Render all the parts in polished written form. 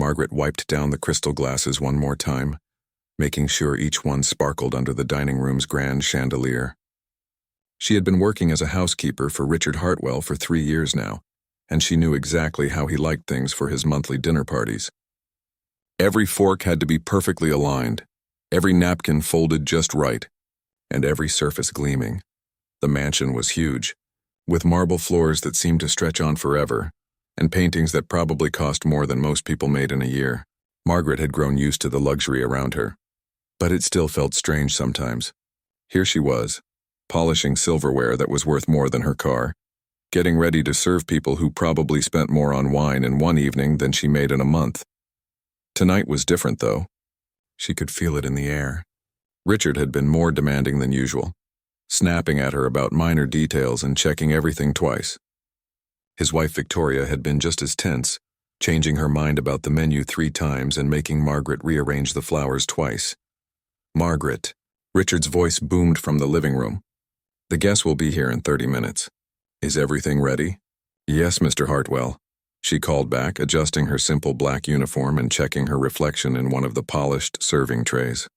Margaret wiped down the crystal glasses one more time, making sure each one sparkled under the dining room's grand chandelier. She had been working as a housekeeper for Richard Hartwell for 3 years now, and she knew exactly how he liked things for his monthly dinner parties. Every fork had to be perfectly aligned, every napkin folded just right, and every surface gleaming. The mansion was huge, with marble floors that seemed to stretch on forever, and paintings that probably cost more than most people made in a year. Margaret had grown used to the luxury around her, but it still felt strange sometimes. Here she was, polishing silverware that was worth more than her car, getting ready to serve people who probably spent more on wine in one evening than she made in a month. Tonight was different, though. She could feel it in the air. Richard had been more demanding than usual, snapping at her about minor details and checking everything twice. His wife Victoria had been just as tense, changing her mind about the menu 3 times and making Margaret rearrange the flowers twice. "Margaret," Richard's voice boomed from the living room. "The guests will be here in 30 minutes. Is everything ready?" "Yes, Mr. Hartwell," she called back, adjusting her simple black uniform and checking her reflection in one of the polished serving trays.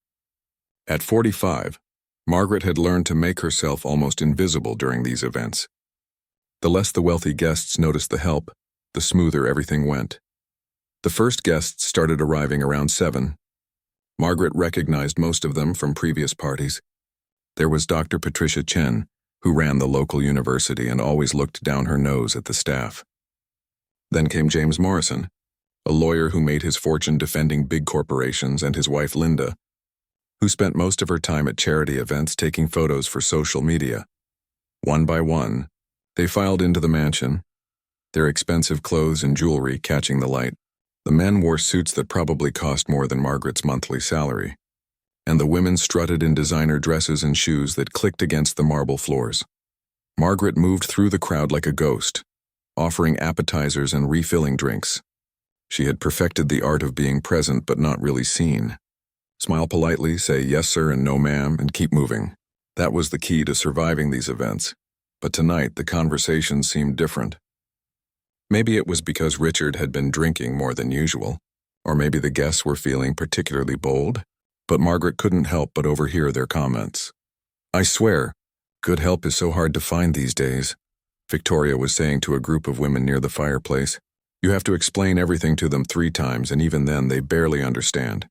At 45, Margaret had learned to make herself almost invisible during these events. The less the wealthy guests noticed the help, the smoother everything went. The first guests started arriving around 7. Margaret recognized most of them from previous parties. There was Dr. Patricia Chen, who ran the local university and always looked down her nose at the staff. Then came James Morrison, a lawyer who made his fortune defending big corporations, and his wife Linda, who spent most of her time at charity events taking photos for social media. One by one, they filed into the mansion, their expensive clothes and jewelry catching the light. The men wore suits that probably cost more than Margaret's monthly salary, and the women strutted in designer dresses and shoes that clicked against the marble floors. Margaret moved through the crowd like a ghost, offering appetizers and refilling drinks. She had perfected the art of being present but not really seen. Smile politely, say yes sir and no ma'am, and keep moving. That was the key to surviving these events. But tonight, the conversation seemed different. Maybe it was because Richard had been drinking more than usual, or maybe the guests were feeling particularly bold, but Margaret couldn't help but overhear their comments. "I swear, good help is so hard to find these days," Victoria was saying to a group of women near the fireplace. "You have to explain everything to them 3 times, and even then they barely understand."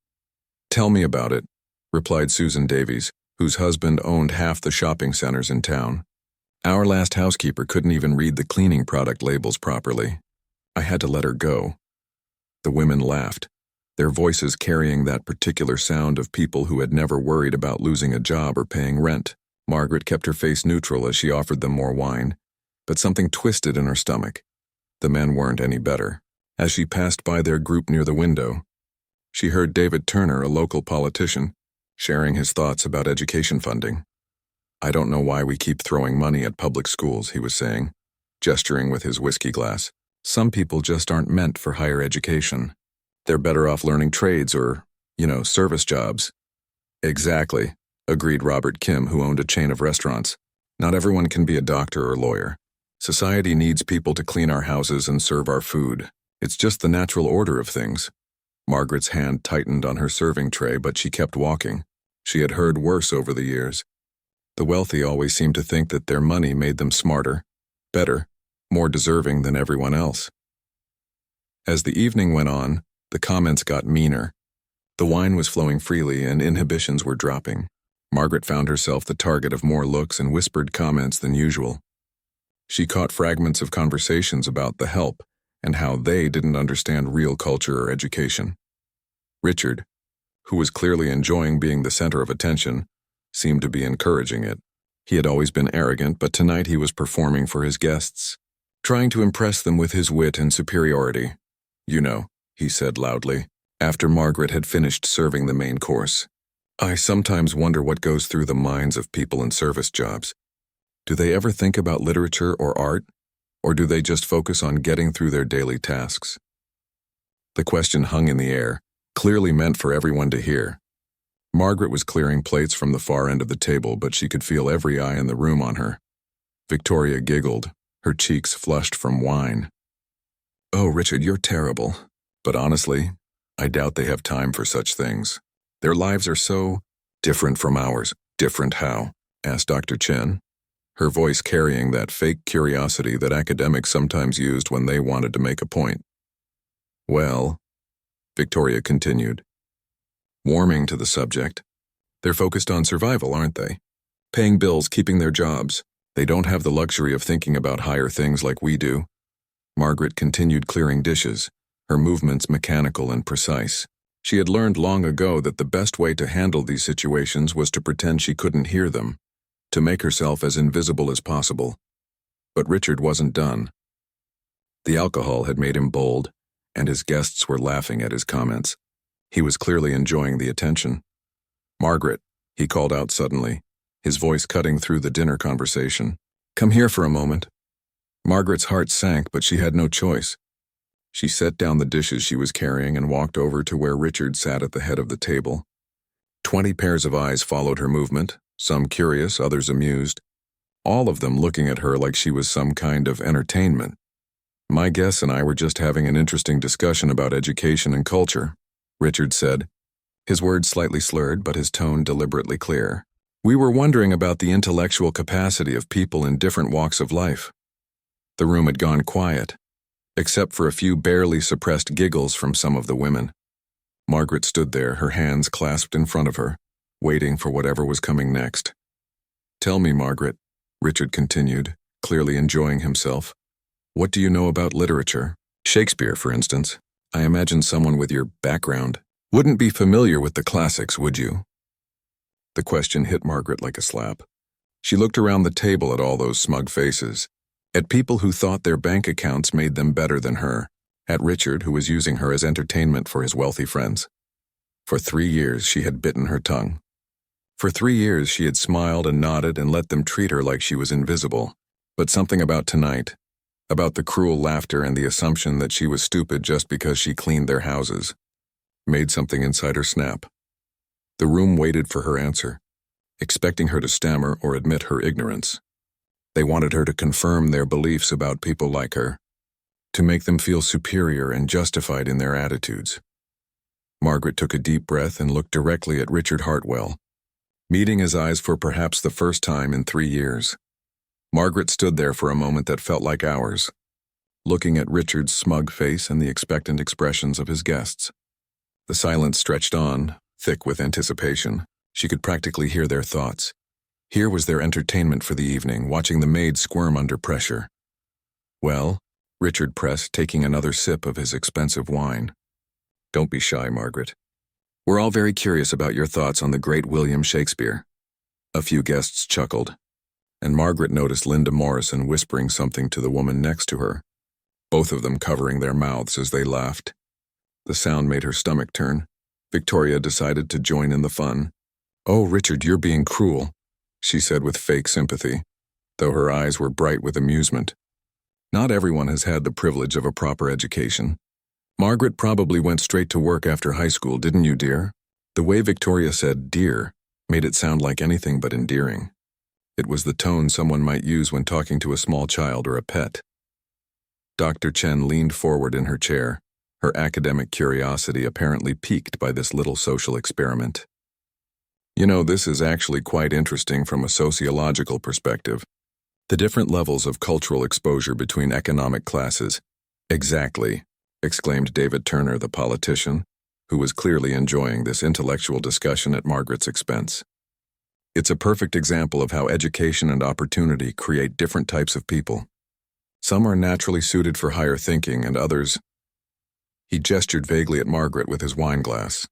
"Tell me about it," replied Susan Davies, whose husband owned half the shopping centers in town. "Our last housekeeper couldn't even read the cleaning product labels properly. I had to let her go." The women laughed, their voices carrying that particular sound of people who had never worried about losing a job or paying rent. Margaret kept her face neutral as she offered them more wine, but something twisted in her stomach. The men weren't any better. As she passed by their group near the window, she heard David Turner, a local politician, sharing his thoughts about education funding. "I don't know why we keep throwing money at public schools," he was saying, gesturing with his whiskey glass. "Some people just aren't meant for higher education. They're better off learning trades or, service jobs." "Exactly," agreed Robert Kim, who owned a chain of restaurants. "Not everyone can be a doctor or lawyer. Society needs people to clean our houses and serve our food. It's just the natural order of things." Margaret's hand tightened on her serving tray, but she kept walking. She had heard worse over the years. The wealthy always seemed to think that their money made them smarter, better, more deserving than everyone else. As the evening went on, the comments got meaner. The wine was flowing freely and inhibitions were dropping. Margaret found herself the target of more looks and whispered comments than usual. She caught fragments of conversations about the help and how they didn't understand real culture or education. Richard, who was clearly enjoying being the center of attention, seemed to be encouraging it. He had always been arrogant, but tonight he was performing for his guests, trying to impress them with his wit and superiority. He said loudly, after Margaret had finished serving the main course. "I sometimes wonder what goes through the minds of people in service jobs. Do they ever think about literature or art, or do they just focus on getting through their daily tasks?" The question hung in the air, clearly meant for everyone to hear. Margaret was clearing plates from the far end of the table, but she could feel every eye in the room on her. Victoria giggled, her cheeks flushed from wine. "Oh, Richard, you're terrible. But honestly, I doubt they have time for such things. Their lives are so different from ours. Different how? Asked Dr. Chen, her voice carrying that fake curiosity that academics sometimes used when they wanted to make a point. Well, Victoria continued, warming to the subject, they're focused on survival, aren't they? Paying bills, keeping their jobs. They don't have the luxury of thinking about higher things like we do. Margaret continued clearing dishes, her movements mechanical and precise. She had learned long ago that the best way to handle these situations was to pretend she couldn't hear them, to make herself as invisible as possible. But Richard wasn't done. The alcohol had made him bold, and his guests were laughing at his comments. He was clearly enjoying the attention. "Margaret," he called out suddenly, his voice cutting through the dinner conversation. "Come here for a moment." Margaret's heart sank, but she had no choice. She set down the dishes she was carrying and walked over to where Richard sat at the head of the table. 20 pairs of eyes followed her movement, some curious, others amused, all of them looking at her like she was some kind of entertainment. "My guest and I were just having an interesting discussion about education and culture," Richard said, his words slightly slurred but his tone deliberately clear. "We were wondering about the intellectual capacity of people in different walks of life." The room had gone quiet, except for a few barely suppressed giggles from some of the women. Margaret stood there, her hands clasped in front of her, waiting for whatever was coming next. "Tell me, Margaret," Richard continued, clearly enjoying himself. "What do you know about literature? Shakespeare, for instance. I imagine someone with your background wouldn't be familiar with the classics, would you?" The question hit Margaret like a slap. She looked around the table at all those smug faces, at people who thought their bank accounts made them better than her, at Richard, who was using her as entertainment for his wealthy friends. For 3 years she had bitten her tongue. For 3 years she had smiled and nodded and let them treat her like she was invisible. But something about tonight, about the cruel laughter and the assumption that she was stupid just because she cleaned their houses, made something inside her snap. The room waited for her answer, expecting her to stammer or admit her ignorance. They wanted her to confirm their beliefs about people like her, to make them feel superior and justified in their attitudes. Margaret took a deep breath and looked directly at Richard Hartwell, meeting his eyes for perhaps the first time in 3 years. Margaret stood there for a moment that felt like hours, looking at Richard's smug face and the expectant expressions of his guests. The silence stretched on, thick with anticipation. She could practically hear their thoughts. Here was their entertainment for the evening, watching the maid squirm under pressure. "Well," Richard pressed, taking another sip of his expensive wine. "Don't be shy, Margaret. We're all very curious about your thoughts on the great William Shakespeare." A few guests chuckled, and Margaret noticed Linda Morrison whispering something to the woman next to her, both of them covering their mouths as they laughed. The sound made her stomach turn. Victoria decided to join in the fun. "Oh, Richard, you're being cruel," she said with fake sympathy, though her eyes were bright with amusement. Not everyone has had the privilege of a proper education. Margaret probably went straight to work after high school, didn't you, dear? The way Victoria said dear made it sound like anything but endearing. It was the tone someone might use when talking to a small child or a pet. Dr. Chen leaned forward in her chair, her academic curiosity apparently piqued by this little social experiment. "You know, this is actually quite interesting from a sociological perspective. The different levels of cultural exposure between economic classes." "Exactly," exclaimed David Turner, the politician, who was clearly enjoying this intellectual discussion at Margaret's expense. "It's a perfect example of how education and opportunity create different types of people. Some are naturally suited for higher thinking, and others—" He gestured vaguely at Margaret with his wine glass.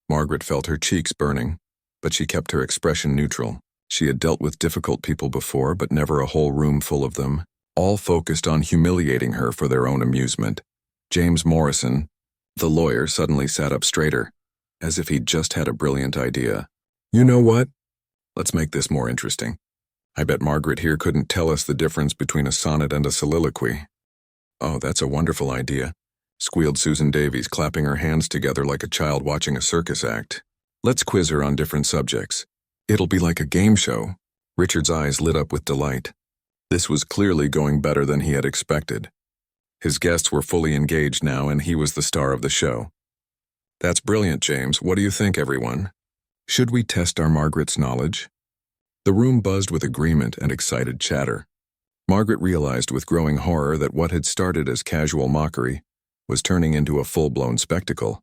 Margaret felt her cheeks burning, but she kept her expression neutral. She had dealt with difficult people before, but never a whole room full of them, all focused on humiliating her for their own amusement. James Morrison, the lawyer, suddenly sat up straighter, as if he'd just had a brilliant idea. "You know what? Let's make this more interesting. I bet Margaret here couldn't tell us the difference between a sonnet and a soliloquy." "Oh, that's a wonderful idea," squealed Susan Davies, clapping her hands together like a child watching a circus act. "Let's quiz her on different subjects. It'll be like a game show." Richard's eyes lit up with delight. This was clearly going better than he had expected. His guests were fully engaged now, and he was the star of the show. That's brilliant, James. What do you think, everyone? Should we test our Margaret's knowledge? The room buzzed with agreement and excited chatter. Margaret realized with growing horror that what had started as casual mockery was turning into a full-blown spectacle.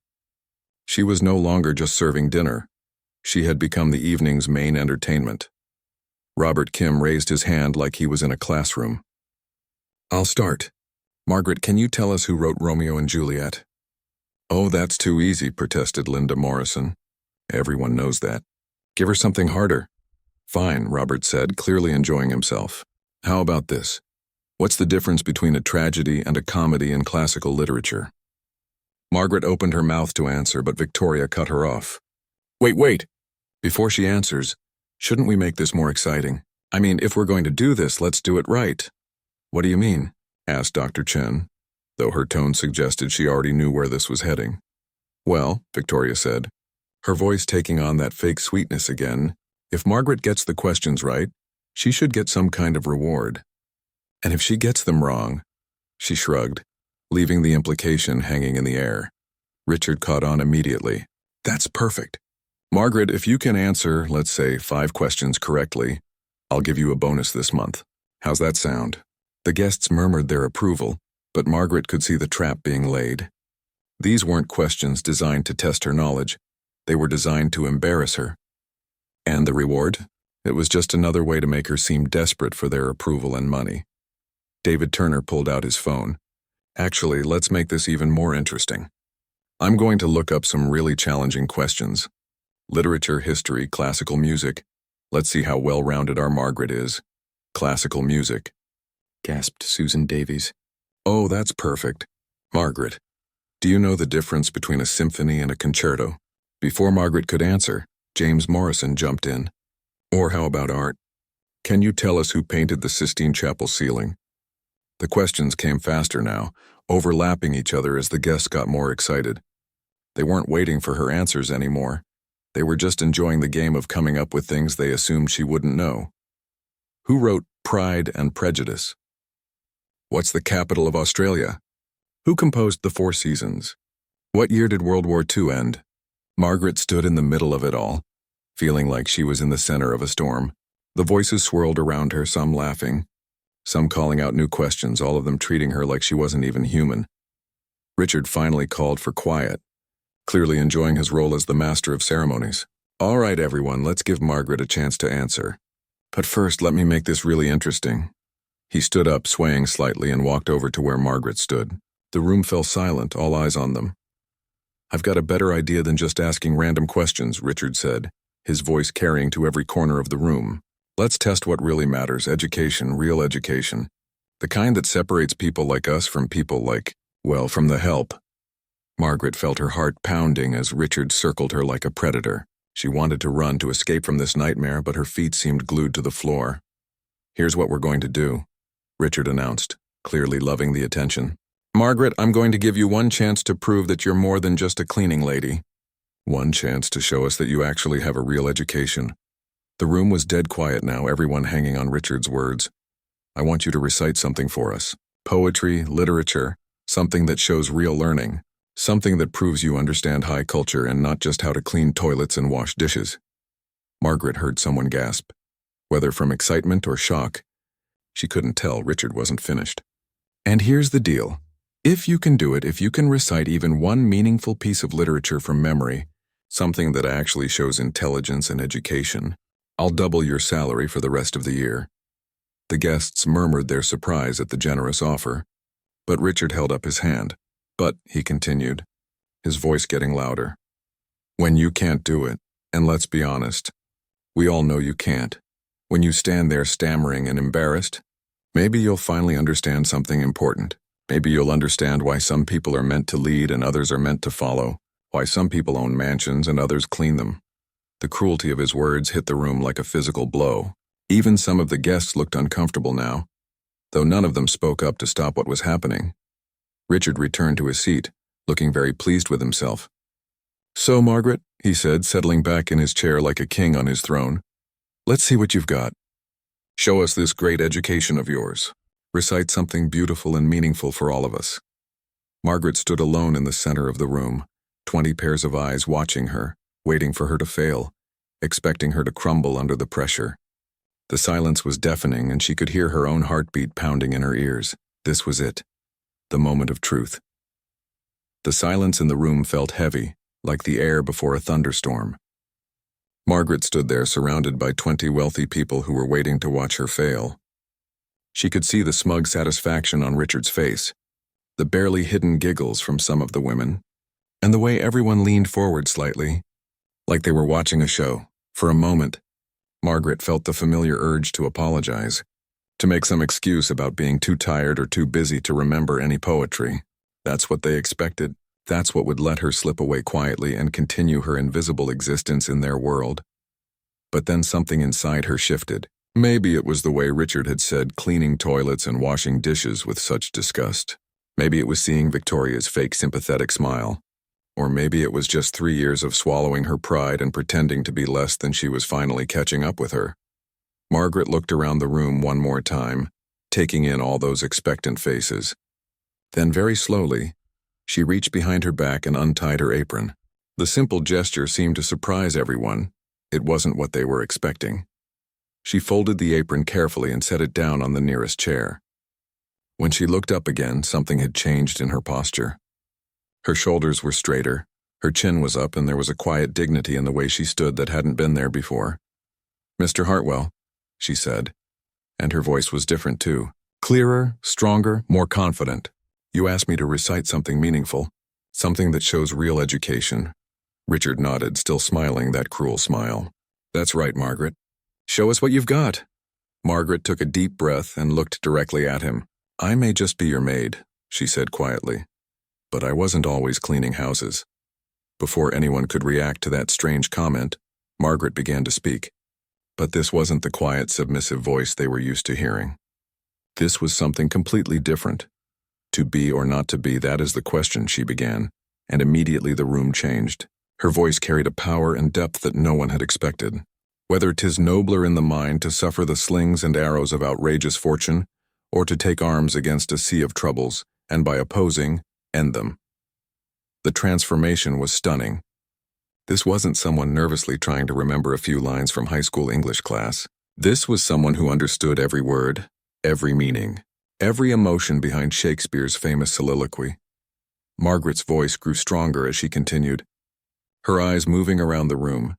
She was no longer just serving dinner. She had become the evening's main entertainment. Robert Kim raised his hand like he was in a classroom. I'll start. Margaret, can you tell us who wrote Romeo and Juliet? Oh, that's too easy, protested Linda Morrison. Everyone knows that. Give her something harder. Fine, Robert said, clearly enjoying himself. How about this? What's the difference between a tragedy and a comedy in classical literature? Margaret opened her mouth to answer, but Victoria cut her off. Wait. Before she answers, shouldn't we make this more exciting? I mean, if we're going to do this, let's do it right. What do you mean? Asked Dr. Chen, though her tone suggested she already knew where this was heading. Well, Victoria said, her voice taking on that fake sweetness again, if Margaret gets the questions right, she should get some kind of reward. And if she gets them wrong, she shrugged, leaving the implication hanging in the air. Richard caught on immediately. That's perfect. Margaret, if you can answer, let's say, 5 questions correctly, I'll give you a bonus this month. How's that sound? The guests murmured their approval, but Margaret could see the trap being laid. These weren't questions designed to test her knowledge. They were designed to embarrass her. And the reward? It was just another way to make her seem desperate for their approval and money. David Turner pulled out his phone. Actually, let's make this even more interesting. I'm going to look up some really challenging questions. Literature, history, classical music. Let's see how well-rounded our Margaret is. Classical music, gasped Susan Davies. Oh, that's perfect. Margaret, do you know the difference between a symphony and a concerto? Before Margaret could answer, James Morrison jumped in. Or how about art? Can you tell us who painted the Sistine Chapel ceiling? The questions came faster now, overlapping each other as the guests got more excited. They weren't waiting for her answers anymore. They were just enjoying the game of coming up with things they assumed she wouldn't know. Who wrote Pride and Prejudice? What's the capital of Australia? Who composed The Four Seasons? What year did World War II end? Margaret stood in the middle of it all, feeling like she was in the center of a storm. The voices swirled around her, some laughing, some calling out new questions, all of them treating her like she wasn't even human. Richard finally called for quiet, clearly enjoying his role as the master of ceremonies. All right, everyone, let's give Margaret a chance to answer. But first, let me make this really interesting. He stood up, swaying slightly, and walked over to where Margaret stood. The room fell silent, all eyes on them. I've got a better idea than just asking random questions, Richard said, his voice carrying to every corner of the room. Let's test what really matters, education, real education. The kind that separates people like us from people like, well, from the help. Margaret felt her heart pounding as Richard circled her like a predator. She wanted to run to escape from this nightmare, but her feet seemed glued to the floor. Here's what we're going to do, Richard announced, clearly loving the attention. Margaret, I'm going to give you one chance to prove that you're more than just a cleaning lady. One chance to show us that you actually have a real education. The room was dead quiet now, everyone hanging on Richard's words. I want you to recite something for us. Poetry, literature, something that shows real learning. Something that proves you understand high culture and not just how to clean toilets and wash dishes. Margaret heard someone gasp. Whether from excitement or shock, she couldn't tell. Richard wasn't finished. And here's the deal. If you can do it, if you can recite even one meaningful piece of literature from memory, something that actually shows intelligence and education, I'll double your salary for the rest of the year. The guests murmured their surprise at the generous offer, but Richard held up his hand. But, he continued, his voice getting louder, when you can't do it, and let's be honest, we all know you can't, when you stand there stammering and embarrassed, maybe you'll finally understand something important. Maybe you'll understand why some people are meant to lead and others are meant to follow, why some people own mansions and others clean them. The cruelty of his words hit the room like a physical blow. Even some of the guests looked uncomfortable now, though none of them spoke up to stop what was happening. Richard returned to his seat, looking very pleased with himself. So, Margaret, he said, settling back in his chair like a king on his throne, let's see what you've got. Show us this great education of yours. Recite something beautiful and meaningful for all of us. Margaret stood alone in the center of the room, 20 pairs of eyes watching her, waiting for her to fail, expecting her to crumble under the pressure. The silence was deafening, and she could hear her own heartbeat pounding in her ears. This was it, the moment of truth. The silence in the room felt heavy, like the air before a thunderstorm. Margaret stood there surrounded by 20 wealthy people who were waiting to watch her fail. She could see the smug satisfaction on Richard's face, the barely hidden giggles from some of the women, and the way everyone leaned forward slightly, like they were watching a show. For a moment, Margaret felt the familiar urge to apologize, to make some excuse about being too tired or too busy to remember any poetry. That's what they expected. That's what would let her slip away quietly and continue her invisible existence in their world. But then something inside her shifted. Maybe it was the way Richard had said cleaning toilets and washing dishes with such disgust. Maybe it was seeing Victoria's fake sympathetic smile. Or maybe it was just 3 years of swallowing her pride and pretending to be less than she was finally catching up with her. Margaret looked around the room one more time, taking in all those expectant faces. Then very slowly, she reached behind her back and untied her apron. The simple gesture seemed to surprise everyone. It wasn't what they were expecting. She folded the apron carefully and set it down on the nearest chair. When she looked up again, something had changed in her posture. Her shoulders were straighter, her chin was up, and there was a quiet dignity in the way she stood that hadn't been there before. "Mr. Hartwell," she said, and her voice was different too. Clearer, stronger, more confident. "You asked me to recite something meaningful, something that shows real education." Richard nodded, still smiling that cruel smile. "That's right, Margaret. Show us what you've got." Margaret took a deep breath and looked directly at him. "I may just be your maid," she said quietly, "but I wasn't always cleaning houses." Before anyone could react to that strange comment, Margaret began to speak. But this wasn't the quiet, submissive voice they were used to hearing. This was something completely different. "To be or not to be, that is the question," she began, and immediately the room changed. Her voice carried a power and depth that no one had expected. "Whether 'tis nobler in the mind to suffer the slings and arrows of outrageous fortune, or to take arms against a sea of troubles, and by opposing, end them." The transformation was stunning. This wasn't someone nervously trying to remember a few lines from high school English class. This was someone who understood every word, every meaning, every emotion behind Shakespeare's famous soliloquy. Margaret's voice grew stronger as she continued, her eyes moving around the room,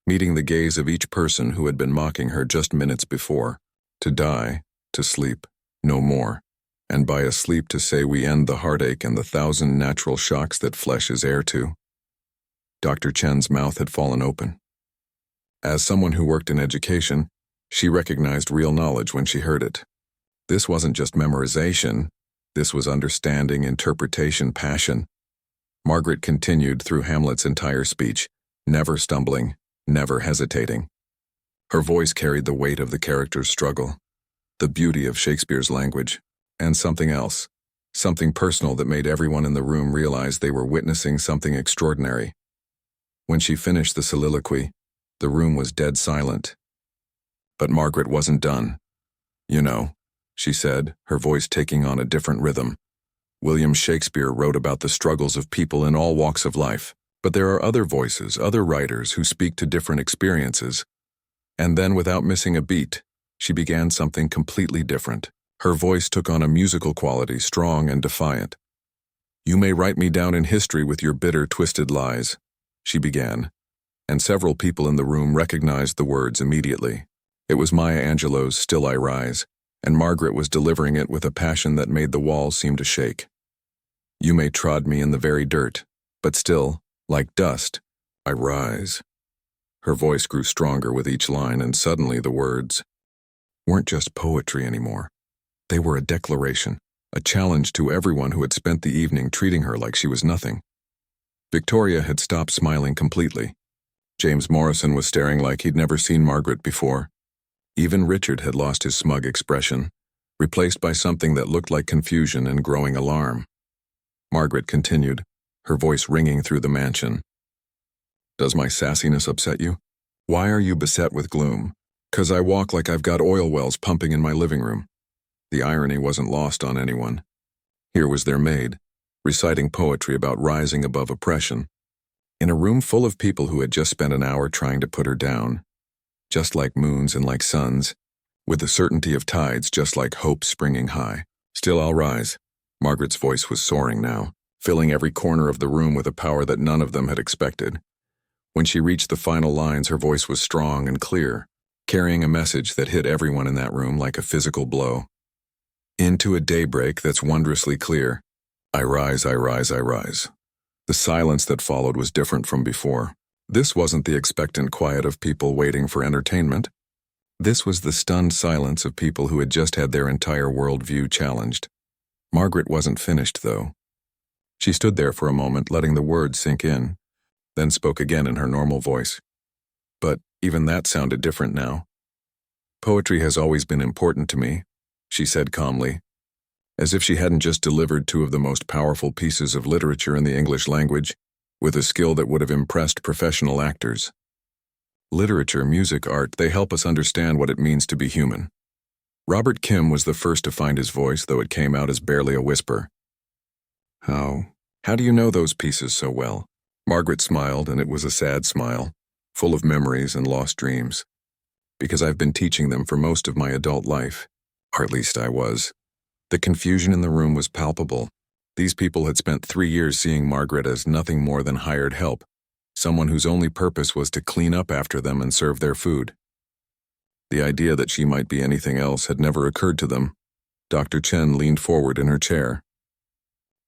meeting the gaze of each person who had been mocking her just minutes before. "To die, to sleep, no more. And by a sleep to say we end the heartache and the 1,000 natural shocks that flesh is heir to." Dr. Chen's mouth had fallen open. As someone who worked in education, she recognized real knowledge when she heard it. This wasn't just memorization. This was understanding, interpretation, passion. Margaret continued through Hamlet's entire speech, never stumbling, never hesitating. Her voice carried the weight of the character's struggle, the beauty of Shakespeare's language, and something else, something personal that made everyone in the room realize they were witnessing something extraordinary. When she finished the soliloquy, the room was dead silent. But Margaret wasn't done. "You know," she said, her voice taking on a different rhythm, "William Shakespeare wrote about the struggles of people in all walks of life, but there are other voices, other writers who speak to different experiences." And then, without missing a beat, she began something completely different. Her voice took on a musical quality, strong and defiant. "You may write me down in history with your bitter, twisted lies," she began, and several people in the room recognized the words immediately. It was Maya Angelou's "Still I Rise," and Margaret was delivering it with a passion that made the walls seem to shake. "You may trod me in the very dirt, but still, like dust, I rise." Her voice grew stronger with each line, and suddenly the words weren't just poetry anymore. They were a declaration, a challenge to everyone who had spent the evening treating her like she was nothing. Victoria had stopped smiling completely. James Morrison was staring like he'd never seen Margaret before. Even Richard had lost his smug expression, replaced by something that looked like confusion and growing alarm. Margaret continued, her voice ringing through the mansion. "Does my sassiness upset you? Why are you beset with gloom? 'Cause I walk like I've got oil wells pumping in my living room." The irony wasn't lost on anyone. Here was their maid, reciting poetry about rising above oppression, in a room full of people who had just spent an hour trying to put her down, just like moons and like suns, with the certainty of tides just like hope springing high. Still I'll rise. Margaret's voice was soaring now, filling every corner of the room with a power that none of them had expected. When she reached the final lines, her voice was strong and clear, carrying a message that hit everyone in that room like a physical blow. Into a daybreak that's wondrously clear, I rise, I rise, I rise. The silence that followed was different from before. This wasn't the expectant quiet of people waiting for entertainment. This was the stunned silence of people who had just had their entire worldview challenged. Margaret wasn't finished, though. She stood there for a moment, letting the words sink in, then spoke again in her normal voice. But even that sounded different now. Poetry has always been important to me, she said calmly, as if she hadn't just delivered two of the most powerful pieces of literature in the English language, with a skill that would have impressed professional actors. Literature, music, art, they help us understand what it means to be human. Robert Kim was the first to find his voice, though it came out as barely a whisper. How do you know those pieces so well? Margaret smiled, and it was a sad smile, full of memories and lost dreams. Because I've been teaching them for most of my adult life, or at least I was. The confusion in the room was palpable. These people had spent 3 years seeing Margaret as nothing more than hired help, someone whose only purpose was to clean up after them and serve their food. The idea that she might be anything else had never occurred to them. Dr. Chen leaned forward in her chair.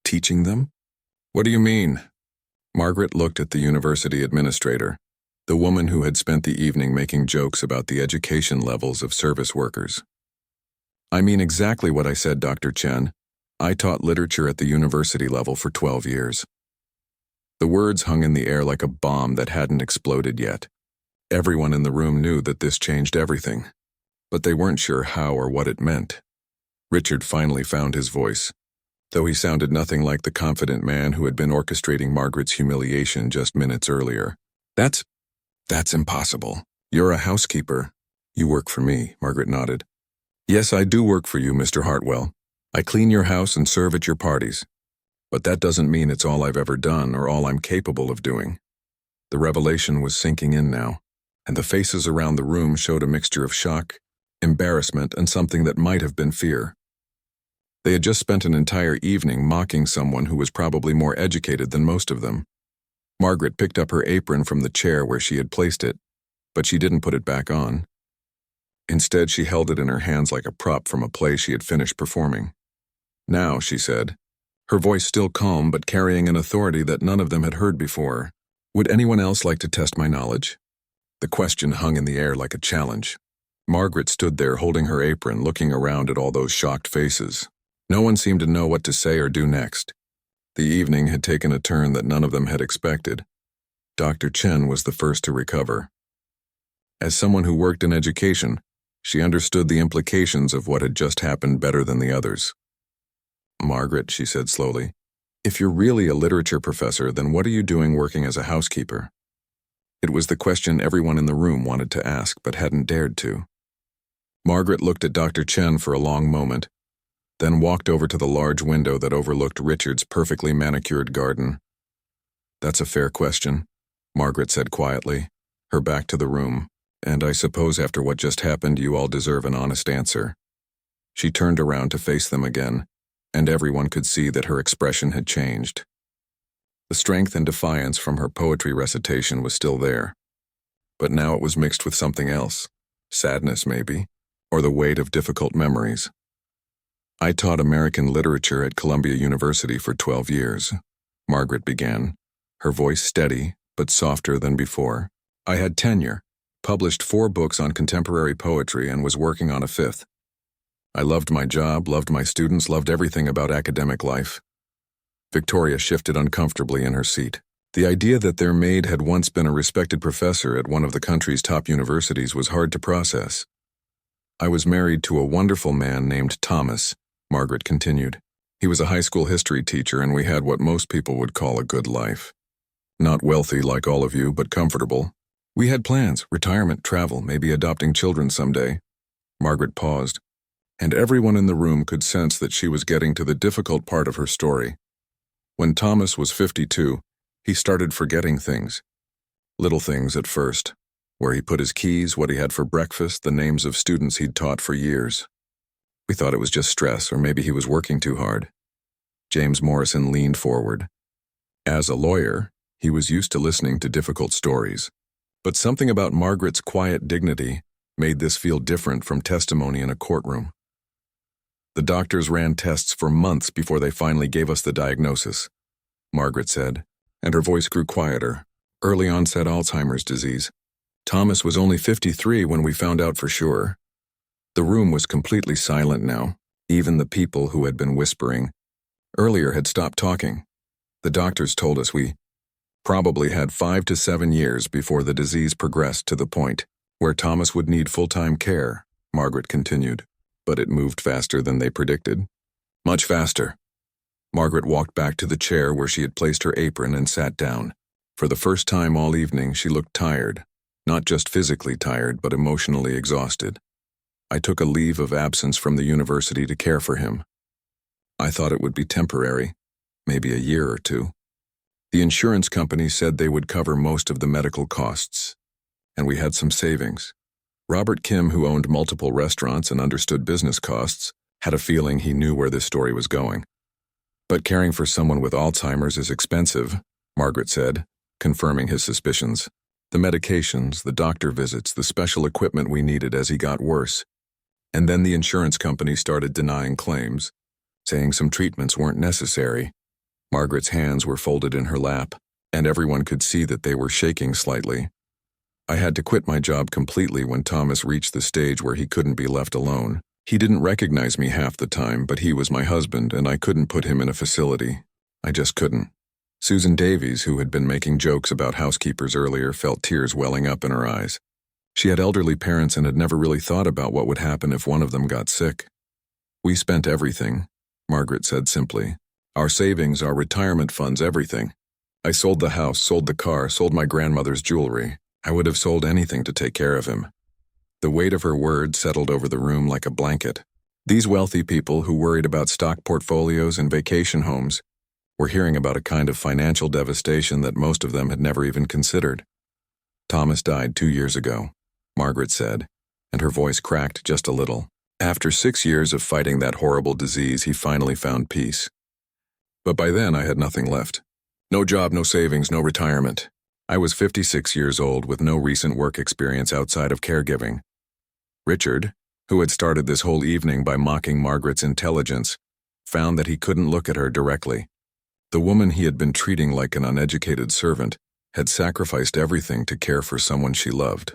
Teaching them? What do you mean? Margaret looked at the university administrator, the woman who had spent the evening making jokes about the education levels of service workers. I mean exactly what I said, Dr. Chen. I taught literature at the university level for 12 years. The words hung in the air like a bomb that hadn't exploded yet. Everyone in the room knew that this changed everything, but they weren't sure how or what it meant. Richard finally found his voice, though he sounded nothing like the confident man who had been orchestrating Margaret's humiliation just minutes earlier. That's impossible. You're a housekeeper. You work for me, Margaret nodded. Yes, I do work for you, Mr. Hartwell. I clean your house and serve at your parties. But that doesn't mean it's all I've ever done or all I'm capable of doing. The revelation was sinking in now, and the faces around the room showed a mixture of shock, embarrassment, and something that might have been fear. They had just spent an entire evening mocking someone who was probably more educated than most of them. Margaret picked up her apron from the chair where she had placed it, but she didn't put it back on. Instead, she held it in her hands like a prop from a play she had finished performing. Now, she said, her voice still calm but carrying an authority that none of them had heard before, would anyone else like to test my knowledge? The question hung in the air like a challenge. Margaret stood there holding her apron, looking around at all those shocked faces. No one seemed to know what to say or do next. The evening had taken a turn that none of them had expected. Dr. Chen was the first to recover. As someone who worked in education, she understood the implications of what had just happened better than the others. Margaret, she said slowly, if you're really a literature professor, then what are you doing working as a housekeeper? It was the question everyone in the room wanted to ask but hadn't dared to. Margaret looked at Dr. Chen for a long moment, then walked over to the large window that overlooked Richard's perfectly manicured garden. That's a fair question, Margaret said quietly, her back to the room, and I suppose after what just happened you all deserve an honest answer. She turned around to face them again, and everyone could see that her expression had changed. The strength and defiance from her poetry recitation was still there, but now it was mixed with something else, sadness maybe, or the weight of difficult memories. I taught American literature at Columbia University for 12 years, Margaret began, her voice steady but softer than before. I had tenure, published 4 books on contemporary poetry, and was working on a 5th. I loved my job, loved my students, loved everything about academic life. Victoria shifted uncomfortably in her seat. The idea that their maid had once been a respected professor at one of the country's top universities was hard to process. I was married to a wonderful man named Thomas, Margaret continued. He was a high school history teacher, and we had what most people would call a good life. Not wealthy like all of you, but comfortable. We had plans, retirement, travel, maybe adopting children someday. Margaret paused, and everyone in the room could sense that she was getting to the difficult part of her story. When Thomas was 52, He started forgetting things. Little things at first. Where he put his keys, what he had for breakfast, the names of students he'd taught for years. We thought it was just stress, or maybe he was working too hard. James Morrison leaned forward. As a lawyer, he was used to listening to difficult stories. But something about Margaret's quiet dignity made this feel different from testimony in a courtroom. The doctors ran tests for months before they finally gave us the diagnosis, Margaret said, and her voice grew quieter. Early onset Alzheimer's disease. Thomas was only 53 when we found out for sure. The room was completely silent now. Even the people who had been whispering earlier had stopped talking. The doctors told us we probably had 5 to 7 years before the disease progressed to the point where Thomas would need full-time care, Margaret continued. But it moved faster than they predicted. Much faster. Margaret walked back to the chair where she had placed her apron and sat down. For the first time all evening, she looked tired. Not just physically tired, but emotionally exhausted. I took a leave of absence from the university to care for him. I thought it would be temporary, maybe a year or two. The insurance company said they would cover most of the medical costs. And we had some savings. Robert Kim, who owned multiple restaurants and understood business costs, had a feeling he knew where this story was going. But caring for someone with Alzheimer's is expensive, Margaret said, confirming his suspicions. The medications, the doctor visits, the special equipment we needed as he got worse. And then the insurance company started denying claims, saying some treatments weren't necessary. Margaret's hands were folded in her lap, and everyone could see that they were shaking slightly. I had to quit my job completely when Thomas reached the stage where he couldn't be left alone. He didn't recognize me half the time, but he was my husband, and I couldn't put him in a facility. I just couldn't. Susan Davies, who had been making jokes about housekeepers earlier, felt tears welling up in her eyes. She had elderly parents and had never really thought about what would happen if one of them got sick. We spent everything, Margaret said simply. Our savings, our retirement funds, everything. I sold the house, sold the car, sold my grandmother's jewelry. I would have sold anything to take care of him. The weight of her words settled over the room like a blanket. These wealthy people who worried about stock portfolios and vacation homes were hearing about a kind of financial devastation that most of them had never even considered. Thomas died 2 years ago, Margaret said, and her voice cracked just a little. After 6 years of fighting that horrible disease, he finally found peace. But by then I had nothing left. No job, no savings, no retirement. I was 56 years old with no recent work experience outside of caregiving. Richard, who had started this whole evening by mocking Margaret's intelligence, found that he couldn't look at her directly. The woman he had been treating like an uneducated servant had sacrificed everything to care for someone she loved.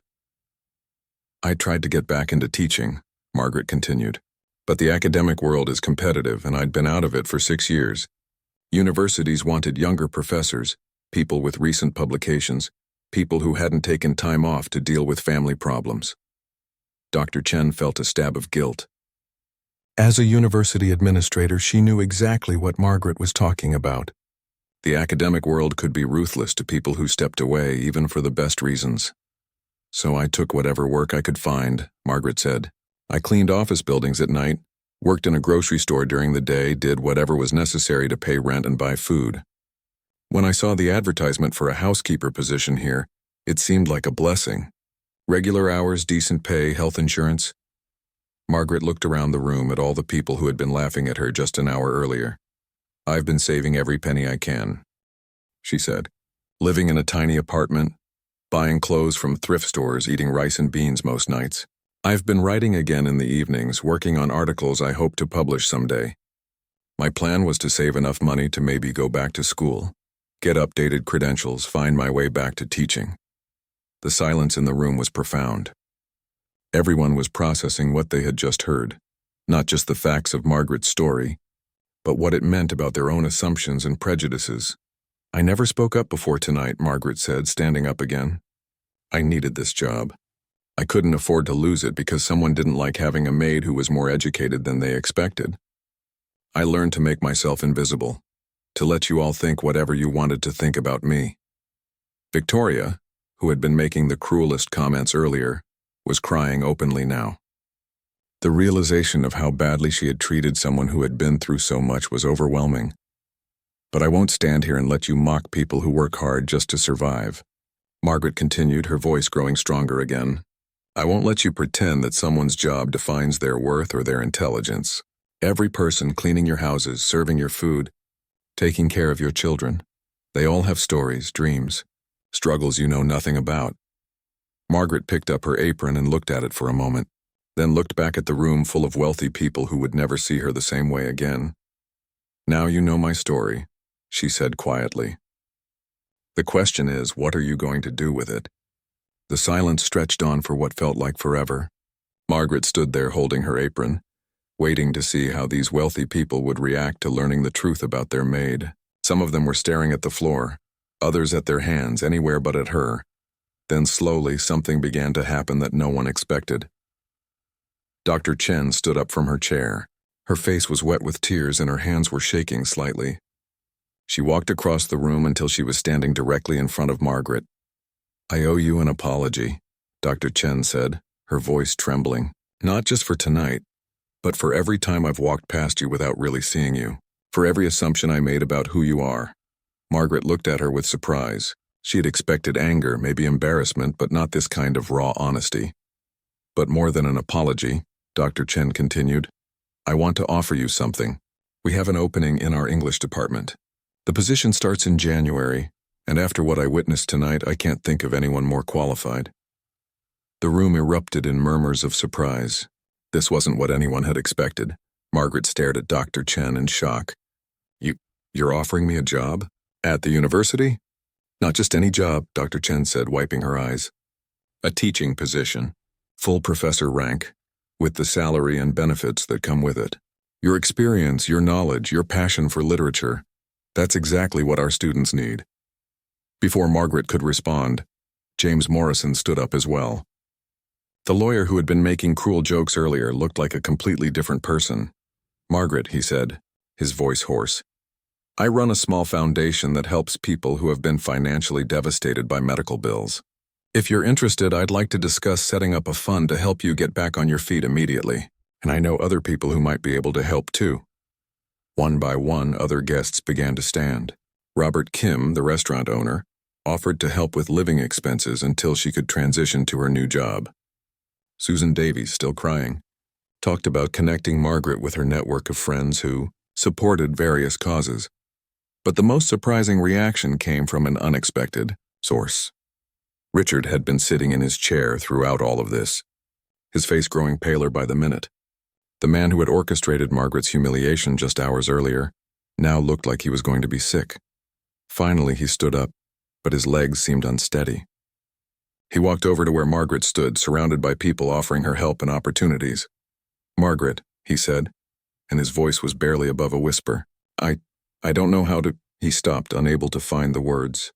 I tried to get back into teaching, Margaret continued, but the academic world is competitive and I'd been out of it for 6 years. Universities wanted younger professors, people with recent publications, people who hadn't taken time off to deal with family problems. Dr. Chen felt a stab of guilt. As a university administrator, she knew exactly what Margaret was talking about. The academic world could be ruthless to people who stepped away, even for the best reasons. So I took whatever work I could find, Margaret said. I cleaned office buildings at night, worked in a grocery store during the day, did whatever was necessary to pay rent and buy food. When I saw the advertisement for a housekeeper position here, it seemed like a blessing. Regular hours, decent pay, health insurance. Margaret looked around the room at all the people who had been laughing at her just an hour earlier. I've been saving every penny I can, she said. Living in a tiny apartment, buying clothes from thrift stores, eating rice and beans most nights. I've been writing again in the evenings, working on articles I hope to publish someday. My plan was to save enough money to maybe go back to school, get updated credentials, find my way back to teaching. The silence in the room was profound. Everyone was processing what they had just heard, not just the facts of Margaret's story, but what it meant about their own assumptions and prejudices. I never spoke up before tonight, Margaret said, standing up again. I needed this job. I couldn't afford to lose it because someone didn't like having a maid who was more educated than they expected. I learned to make myself invisible, to let you all think whatever you wanted to think about me. Victoria, who had been making the cruelest comments earlier, was crying openly now. The realization of how badly she had treated someone who had been through so much was overwhelming. But I won't stand here and let you mock people who work hard just to survive. Margaret continued, her voice growing stronger again. I won't let you pretend that someone's job defines their worth or their intelligence. Every person cleaning your houses, serving your food, taking care of your children, they all have stories, dreams, struggles you know nothing about. Margaret picked up her apron and looked at it for a moment, then looked back at the room full of wealthy people who would never see her the same way again. Now you know my story, she said quietly. The question is, what are you going to do with it? The silence stretched on for what felt like forever. Margaret stood there holding her apron, waiting to see how these wealthy people would react to learning the truth about their maid. Some of them were staring at the floor, others at their hands, anywhere but at her. Then slowly something began to happen that no one expected. Dr. Chen stood up from her chair. Her face was wet with tears and her hands were shaking slightly. She walked across the room until she was standing directly in front of Margaret. I owe you an apology, Dr. Chen said, her voice trembling. Not just for tonight, but for every time I've walked past you without really seeing you. For every assumption I made about who you are. Margaret looked at her with surprise. She had expected anger, maybe embarrassment, but not this kind of raw honesty. But more than an apology, Dr. Chen continued, I want to offer you something. We have an opening in our English department. The position starts in January, and after what I witnessed tonight, I can't think of anyone more qualified. The room erupted in murmurs of surprise. This wasn't what anyone had expected. Margaret stared at Dr. Chen in shock. You're offering me a job? At the university? Not just any job, Dr. Chen said, wiping her eyes. A teaching position, full professor rank, with the salary and benefits that come with it. Your experience, your knowledge, your passion for literature, that's exactly what our students need. Before Margaret could respond, James Morrison stood up as well. The lawyer who had been making cruel jokes earlier looked like a completely different person. Margaret, he said, his voice hoarse. I run a small foundation that helps people who have been financially devastated by medical bills. If you're interested, I'd like to discuss setting up a fund to help you get back on your feet immediately. And I know other people who might be able to help too. One by one, other guests began to stand. Robert Kim, the restaurant owner, offered to help with living expenses until she could transition to her new job. Susan Davies, still crying, talked about connecting Margaret with her network of friends who supported various causes. But the most surprising reaction came from an unexpected source. Richard had been sitting in his chair throughout all of this, his face growing paler by the minute. The man who had orchestrated Margaret's humiliation just hours earlier now looked like he was going to be sick. Finally, he stood up, but his legs seemed unsteady. He walked over to where Margaret stood, surrounded by people offering her help and opportunities. Margaret, he said, and his voice was barely above a whisper. I don't know how to... He stopped, unable to find the words.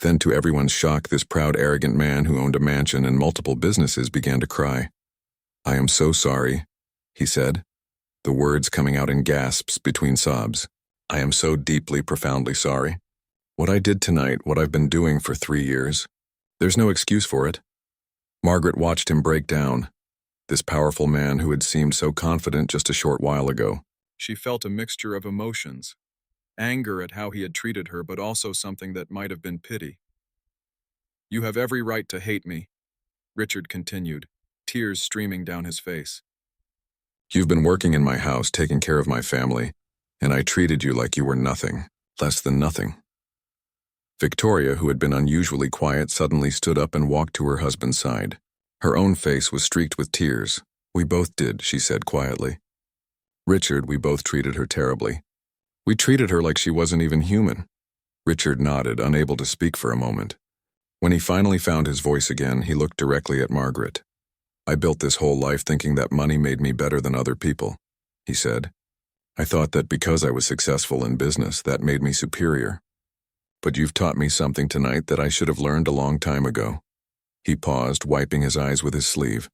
Then, to everyone's shock, this proud, arrogant man who owned a mansion and multiple businesses began to cry. I am so sorry, he said, the words coming out in gasps between sobs. I am so deeply, profoundly sorry. What I did tonight, what I've been doing for 3 years, there's no excuse for it. Margaret watched him break down, this powerful man who had seemed so confident just a short while ago. She felt a mixture of emotions, anger at how he had treated her, but also something that might have been pity. You have every right to hate me, Richard continued, tears streaming down his face. You've been working in my house, taking care of my family, and I treated you like you were nothing, less than nothing. Victoria, who had been unusually quiet, suddenly stood up and walked to her husband's side. Her own face was streaked with tears. We both did, she said quietly. Richard, we both treated her terribly. We treated her like she wasn't even human. Richard nodded, unable to speak for a moment. When he finally found his voice again, he looked directly at Margaret. I built this whole life thinking that money made me better than other people, he said. I thought that because I was successful in business, that made me superior. But you've taught me something tonight that I should have learned a long time ago. He paused, wiping his eyes with his sleeve.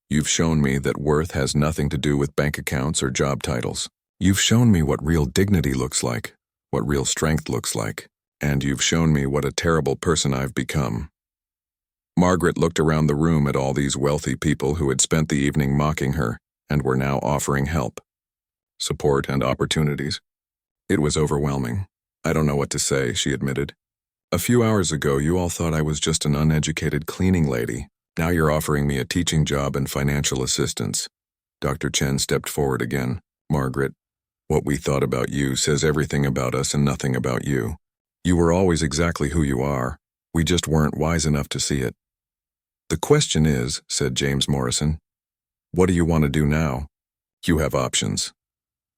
You've shown me that worth has nothing to do with bank accounts or job titles. You've shown me what real dignity looks like, what real strength looks like, and you've shown me what a terrible person I've become. Margaret looked around the room at all these wealthy people who had spent the evening mocking her and were now offering help, support, and opportunities. It was overwhelming. I don't know what to say, she admitted. A few hours ago, you all thought I was just an uneducated cleaning lady. Now you're offering me a teaching job and financial assistance. Dr. Chen stepped forward again. Margaret, what we thought about you says everything about us and nothing about you. You were always exactly who you are. We just weren't wise enough to see it. The question is, said James Morrison, what do you want to do now? You have options.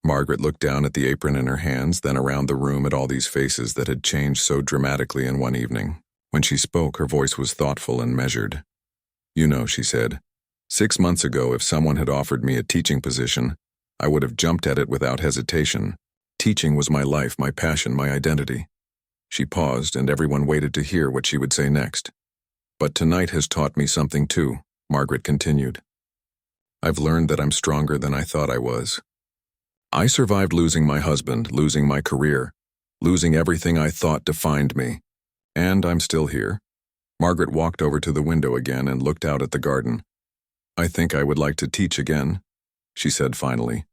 Margaret looked down at the apron in her hands, then around the room at all these faces that had changed so dramatically in one evening. When she spoke, her voice was thoughtful and measured. You know, she said, 6 months ago, if someone had offered me a teaching position, I would have jumped at it without hesitation. Teaching was my life, my passion, my identity. She paused, and everyone waited to hear what she would say next. But tonight has taught me something too, Margaret continued. I've learned that I'm stronger than I thought I was. I survived losing my husband, losing my career, losing everything I thought defined me. And I'm still here. Margaret walked over to the window again and looked out at the garden. I think I would like to teach again, she said finally.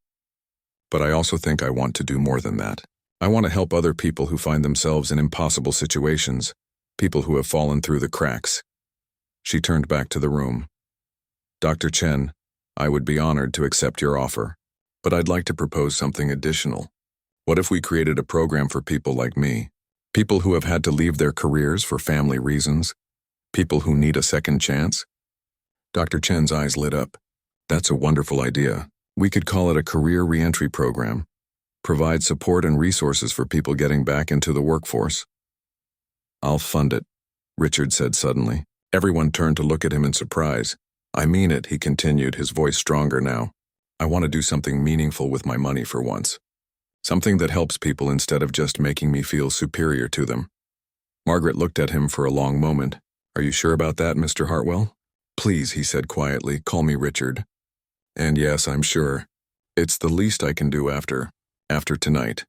But I also think I want to do more than that. I want to help other people who find themselves in impossible situations, people who have fallen through the cracks. She turned back to the room. Dr. Chen, I would be honored to accept your offer. But I'd like to propose something additional. What if we created a program for people like me? People who have had to leave their careers for family reasons? People who need a second chance? Dr. Chen's eyes lit up. That's a wonderful idea. We could call it a career reentry program. Provide support and resources for people getting back into the workforce. I'll fund it, Richard said suddenly. Everyone turned to look at him in surprise. I mean it, he continued, his voice stronger now. I want to do something meaningful with my money for once. Something that helps people instead of just making me feel superior to them. Margaret looked at him for a long moment. Are you sure about that, Mr. Hartwell? Please, he said quietly, call me Richard. And yes, I'm sure. It's the least I can do after tonight.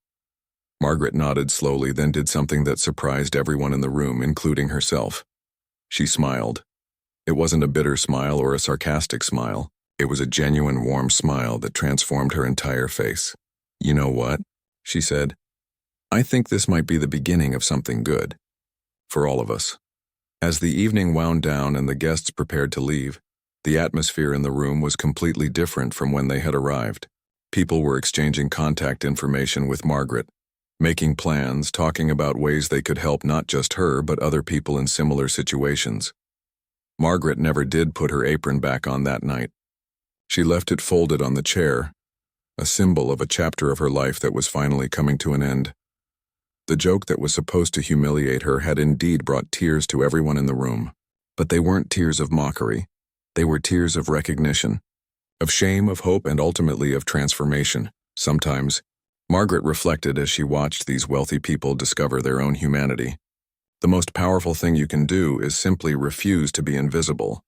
Margaret nodded slowly, then did something that surprised everyone in the room, including herself. She smiled. It wasn't a bitter smile or a sarcastic smile. It was a genuine, warm smile that transformed her entire face. You know what? She said. I think this might be the beginning of something good. For all of us. As the evening wound down and the guests prepared to leave, the atmosphere in the room was completely different from when they had arrived. People were exchanging contact information with Margaret, making plans, talking about ways they could help not just her but other people in similar situations. Margaret never did put her apron back on that night. She left it folded on the chair, a symbol of a chapter of her life that was finally coming to an end. The joke that was supposed to humiliate her had indeed brought tears to everyone in the room. But they weren't tears of mockery. They were tears of recognition, of shame, of hope, and ultimately of transformation. Sometimes, Margaret reflected as she watched these wealthy people discover their own humanity. The most powerful thing you can do is simply refuse to be invisible.